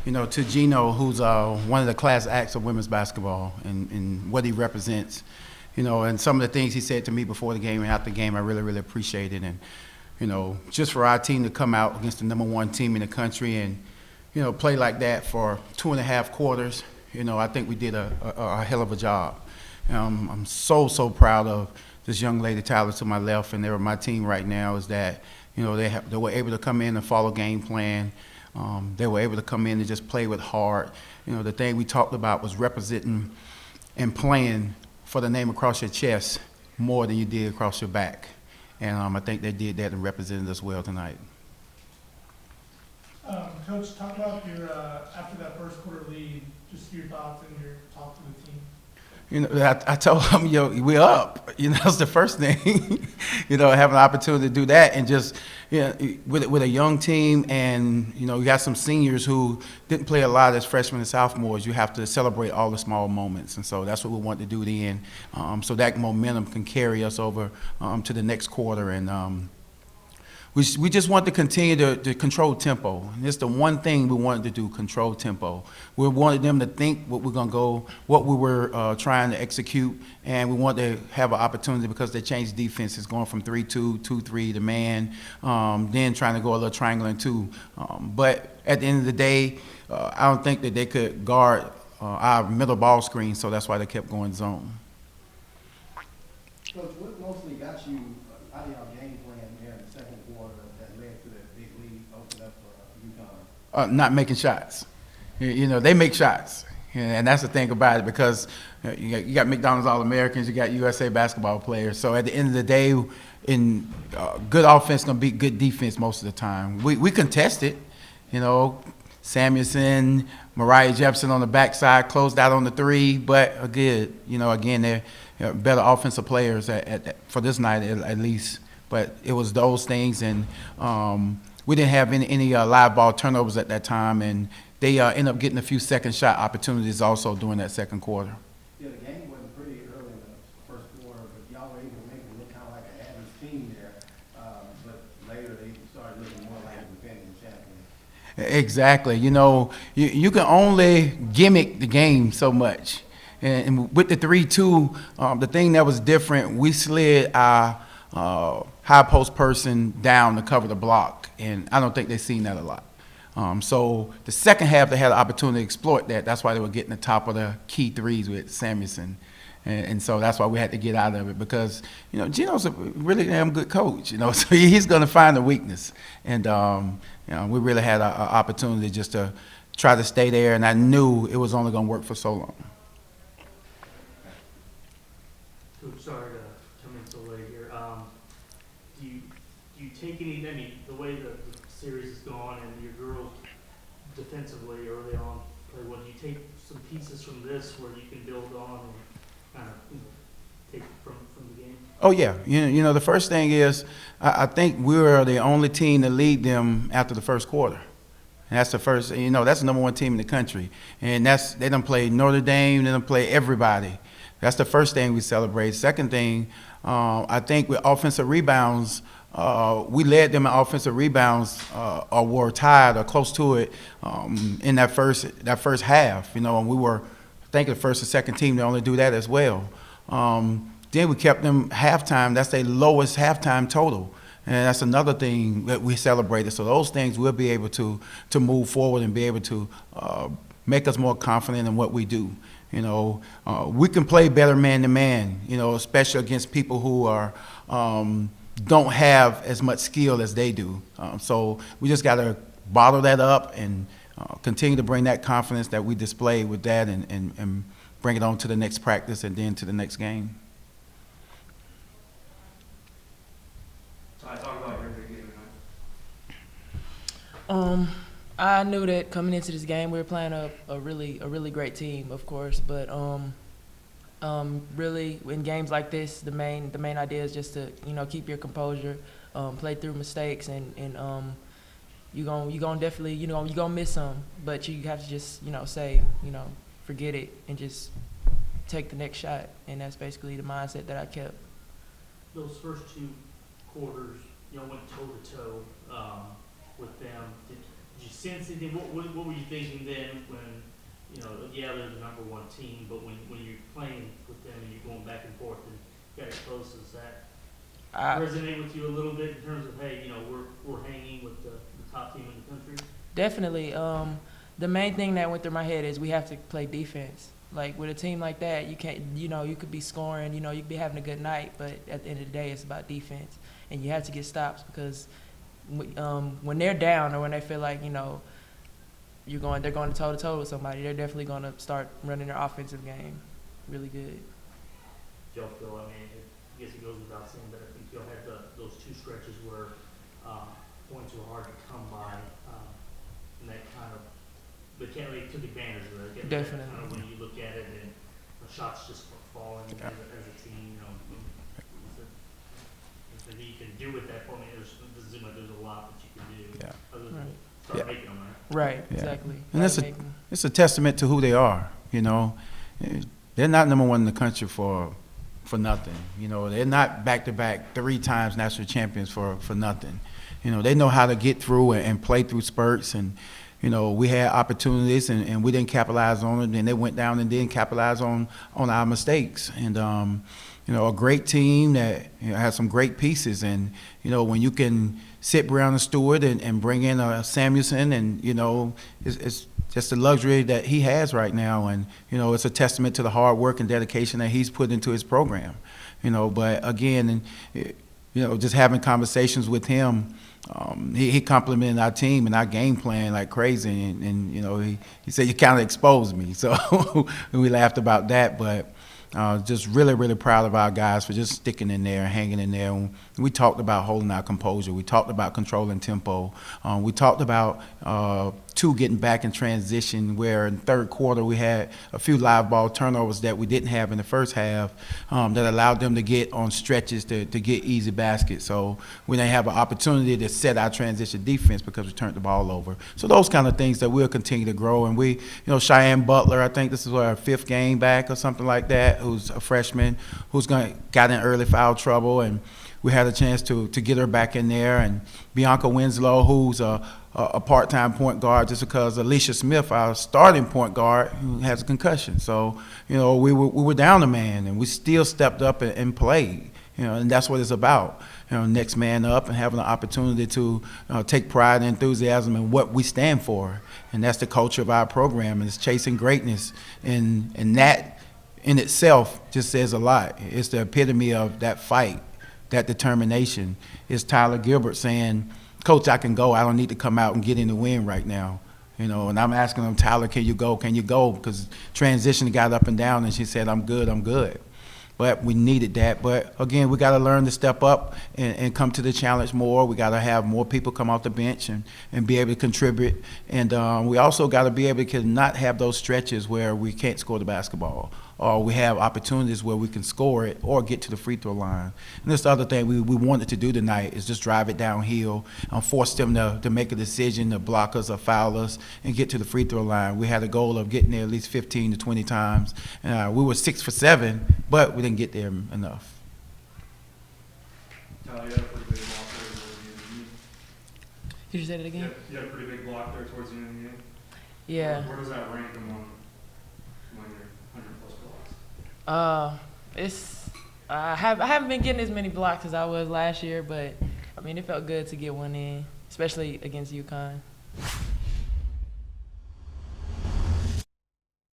to Gino, who's one of the class acts of women's basketball and what he represents, and some of the things he said to me before the game and after the game, I really, really appreciated. And, just for our team to come out against the #1 team in the country and, play like that for 2.5 quarters, I think we did a hell of a job. I'm so proud of this young lady, Tyler, to my left, and they were my team right now, is that, they were able to come in and follow game plan. They were able to come in and just play with heart. The thing we talked about was representing and playing for the name across your chest more than you did across your back. And I think they did that and represented us well tonight. Coach, talk about your after that first quarter lead, just your thoughts and your talk to the team. I told them, we're up. That's the first thing. Having an opportunity to do that and just, with a young team and, you got some seniors who didn't play a lot as freshmen and sophomores. You have to celebrate all the small moments. And so that's what we want to do then, so that momentum can carry us over to the next quarter. And we just want to continue to control tempo. And it's the one thing we wanted to do, control tempo. We wanted them to think what we're going to go, what we were trying to execute, and we wanted to have an opportunity because they changed defenses, going from 3-2, 2-3 to man, then trying to go a little triangle and two. But at the end of the day, I don't think that they could guard our middle ball screen, so that's why they kept going zone. Coach, what mostly got you out of your game plan there in the second quarter that led to that big lead open up for UConn? Not making shots. They make shots, and that's the thing about it because you got McDonald's All-Americans, you got USA basketball players. So at the end of the day, good offense gonna beat good defense most of the time. We contest it, Samuelson, Mariah Jefferson on the backside closed out on the three, but again, they're better offensive players for this night at least. But it was those things, and we didn't have any live ball turnovers at that time, and they ended up getting a few second shot opportunities also during that second quarter. Yeah, the game wasn't pretty early in the first quarter, but y'all were able to make it look kind of like an average team there. But later they started looking more like a defending champion. Exactly. You can only gimmick the game so much. And with the 3-2, the thing that was different, we slid our high post person down to cover the block, and I don't think they've seen that a lot. So the second half, they had an opportunity to exploit that. That's why they were getting the top of the key threes with Samuelson. And so that's why we had to get out of it because, Gino's a really damn good coach, so he's going to find the weakness. And, we really had an opportunity just to try to stay there, and I knew it was only going to work for so long. Coach, sorry to come in so late here. Do you take any, the way the series has gone and your girls defensively early on play well, do you take some pieces from this where you can build on and kind of take from the game? Oh, yeah. The first thing is I think we were the only team to lead them after the first quarter. And that's the first, that's the #1 team in the country. And they done play Notre Dame, they done play everybody. That's the first thing we celebrate. Second thing, I think with offensive rebounds, we led them in offensive rebounds or were tied or close to it in that first half. And we were, I think, the first and second team to only do that as well. Then we kept them halftime. That's their lowest halftime total. And that's another thing that we celebrated. So those things we'll be able to move forward and be able to make us more confident in what we do. We can play better man-to-man, especially against people who are don't have as much skill as they do. So we just got to bottle that up and continue to bring that confidence that we display with that and bring it on to the next practice and then to the next game. I knew that coming into this game we were playing a really great team, of course, but really in games like this, the main idea is just to keep your composure, play through mistakes, and you gonna definitely you gonna miss some, but you have to just say forget it and just take the next shot, and that's basically the mindset that I kept. Those first two quarters, went toe to toe with them. Did you sense anything? What were you thinking then when, you know, yeah, they're the number one team, but when you're playing with them and you're going back and forth and got it close, does that resonate with you a little bit in terms of, hey, you know, we're hanging with the top team in the country? Definitely. The main thing that went through my head is we have to play defense. Like with a team like that, you can't, you know, you could be scoring, you know, you could be having a good night, but at the end of the day, it's about defense, and you have to get stops because when they're down or when they feel like, you know, they're going toe to toe with somebody, they're definitely going to start running their offensive game really good. Y'all feel, I mean, I guess it goes without saying, but I think y'all had those two stretches where points were hard to come by, and that kind of, they took advantage of it. Definitely. Kind of when you look at it and the shots just falling as a team, you know, that you can do with that point. It doesn't seem like there's a lot that you can do other than start making them, right? Right, exactly. And it's a testament to who they are, you know. They're not number one in the country for nothing. You know, they're not back-to-back 3 times national champions for nothing. You know, they know how to get through and play through spurts, and you know, we had opportunities and we didn't capitalize on it, and they went down and didn't capitalize on our mistakes. And you know, a great team that, you know, has some great pieces, and you know, when you can sit Brown and Stewart and bring in Samuelson, and you know, it's just the luxury that he has right now, and you know, it's a testament to the hard work and dedication that he's put into his program. You know, but again, you know, just having conversations with him. He complimented our team and our game plan like crazy, and you know, he said you kind of exposed me, so we laughed about that. But just really proud of our guys for just sticking in there and hanging in there. And we talked about holding our composure. We talked about controlling tempo. We talked about getting back in transition, where in third quarter we had a few live ball turnovers that we didn't have in the first half, that allowed them to get on stretches to get easy baskets. So we didn't have an opportunity to set our transition defense because we turned the ball over. So those kind of things that we'll continue to grow. And we, you know, Cheyenne Butler, I think this is our 5th game back or something like that, who's a freshman, who's got in early foul trouble, and we had a chance to get her back in there. And Bianca Winslow, who's a part-time point guard, just because Alicia Smith, our starting point guard, who has a concussion. So, you know, we were down a man, and we still stepped up and played. You know, and that's what it's about. You know, next man up and having an opportunity to take pride and enthusiasm in what we stand for, and that's the culture of our program, and it's chasing greatness, and that in itself just says a lot. It's the epitome of that fight, that determination. It's Tyler Gilbert saying, "Coach, I can go. I don't need to come out and get in the win right now." You know, and I'm asking him, "Tyler, can you go? Can you go?" Because transition got up and down, and she said, "I'm good, I'm good." But we needed that. But again, we got to learn to step up and come to the challenge more. We got to have more people come off the bench and be able to contribute. And we also got to be able to not have those stretches where we can't score the basketball, or we have opportunities where we can score it or get to the free throw line. And that's the other thing we wanted to do tonight, is just drive it downhill and force them to make a decision to block us or foul us and get to the free throw line. We had a goal of getting there at least 15 to 20 times. We were 6 for 7, but we didn't get there enough. Tyler, you had a pretty big block there towards the end of the game. Did you say that again? You had a pretty big block there towards the end of the game. Yeah. Where does that rank among your 100+ blocks? I haven't been getting as many blocks as I was last year, but I mean, it felt good to get one in, especially against UCONN.